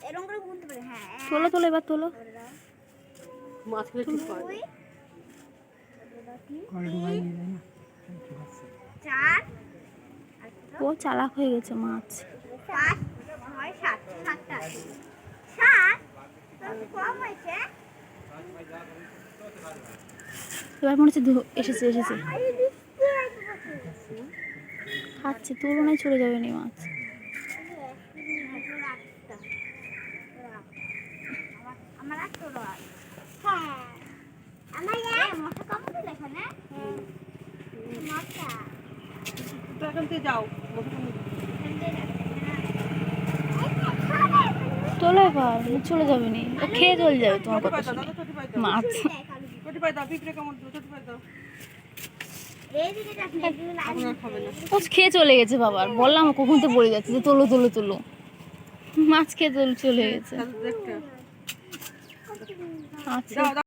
এরকম করে গুনতে পারে। হ্যাঁ, তোলো তোলো, এবার তোলো। মাছ খেলে ঠিক পারে। 4 ও চালাক হয়ে গেছে মাছ। 5 6 7 7টা 7 কম হয়েছে। এবার মনে হচ্ছে এসেছে এসেছে, খাচ্ছে, তুলনায় চলে যাবে নি মাছ। আমার একটা রড। হ্যাঁ আমার মশা কামড় দিল এখানে। মশা তো এখান থেকে যাও। তোলো এবার, চলে যাবে নি, ও খেয়ে চলে যাবে তোমার কথা শুনে মাছ। চটি পাই দাও, পিঁপড়ে কামড় দিল, চটি পাই দাও। এইদিকে যাচ্ছে এগুলো লাইন খাবে না। ও খেয়ে চলে গেছে বাবার, বললাম কখন তো পড়ে যাচ্ছে যে তোলো তোলো তোলো, মাছ খেয়ে চলে গেছে। দেখতে আচ্ছা।